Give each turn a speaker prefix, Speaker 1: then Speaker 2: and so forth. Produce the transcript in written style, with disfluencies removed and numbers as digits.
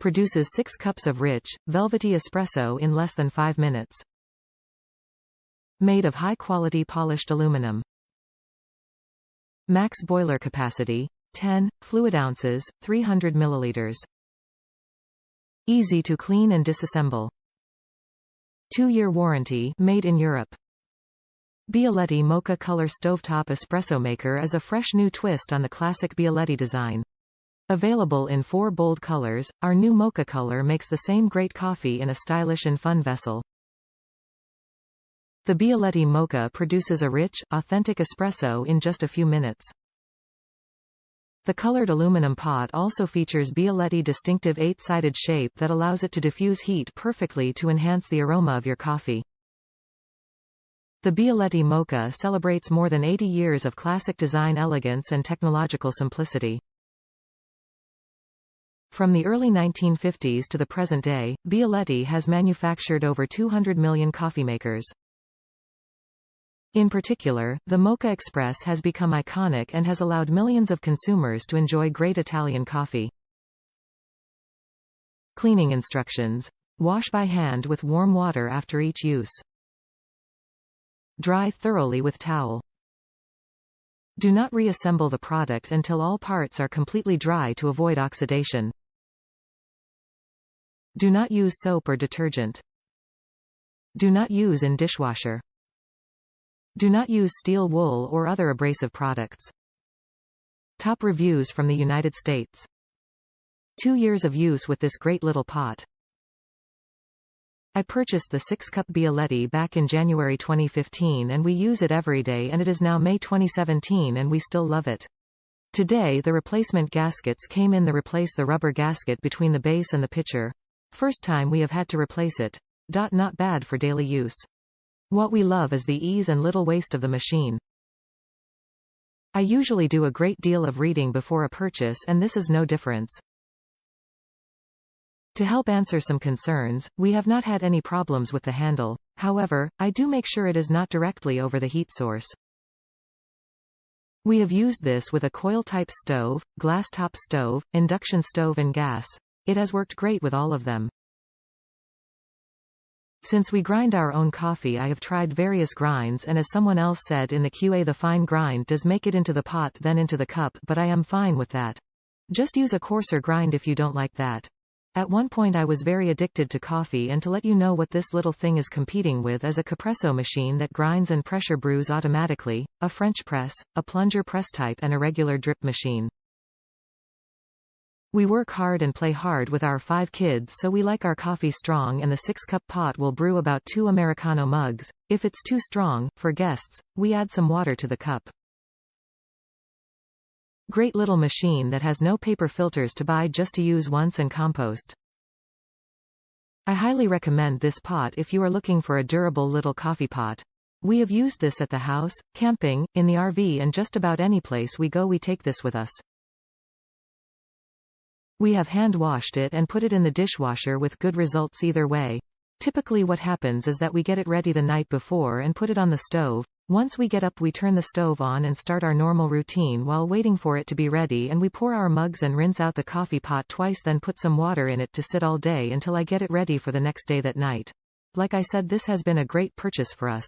Speaker 1: produces 6 cups of rich, velvety espresso in less than 5 minutes. Made of high-quality polished aluminum. Max boiler capacity, 10 fluid ounces, 300 milliliters. Easy to clean and disassemble. 2-year warranty, made in Europe. Bialetti Moka Color Stovetop Espresso Maker is a fresh new twist on the classic Bialetti design. Available in 4 bold colors, our new Moka Color makes the same great coffee in a stylish and fun vessel. The Bialetti Moka produces a rich, authentic espresso in just a few minutes. The colored aluminum pot also features Bialetti distinctive 8-sided shape that allows it to diffuse heat perfectly to enhance the aroma of your coffee. The Bialetti Moka celebrates more than 80 years of classic design elegance and technological simplicity. From the early 1950s to the present day, Bialetti has manufactured over 200 million coffee makers. In particular, the Moka Express has become iconic and has allowed millions of consumers to enjoy great Italian coffee. Cleaning instructions. Wash by hand with warm water after each use. Dry thoroughly with towel. Do not reassemble the product until all parts are completely dry to avoid oxidation. Do not use soap or detergent. Do not use in dishwasher. Do not use steel wool or other abrasive products. Top reviews from the United States. 2 years of use with this great little pot. I purchased the 6-cup Bialetti back in January 2015 and we use it every day, and it is now May 2017 and we still love it. Today the replacement gaskets came in. Replace the rubber gasket between the base and the pitcher. First time we have had to replace it. Not bad for daily use. What we love is the ease and little waste of the machine. I usually do a great deal of reading before a purchase, and this is no difference. To help answer some concerns, we have not had any problems with the handle. However, I do make sure it is not directly over the heat source. We have used this with a coil-type stove, glass-top stove, induction stove and gas. It has worked great with all of them. Since we grind our own coffee, I have tried various grinds, and as someone else said in the QA, the fine grind does make it into the pot then into the cup, but I am fine with that. Just use a coarser grind if you don't like that. At one point I was very addicted to coffee, and to let you know what this little thing is competing with is a Capresso machine that grinds and pressure brews automatically, a French press, a plunger press type and a regular drip machine. We work hard and play hard with our 5 kids, so we like our coffee strong, and the 6-cup pot will brew about 2 Americano mugs. If it's too strong, for guests, we add some water to the cup. Great little machine that has no paper filters to buy, just to use once and compost. I highly recommend this pot if you are looking for a durable little coffee pot. We have used this at the house, camping, in the RV, and just about any place we go we take this with us. We have hand washed it and put it in the dishwasher with good results either way. Typically what happens is that we get it ready the night before and put it on the stove. Once we get up we turn the stove on and start our normal routine while waiting for it to be ready, and we pour our mugs and rinse out the coffee pot twice, then put some water in it to sit all day until I get it ready for the next day that night. Like I said, this has been a great purchase for us.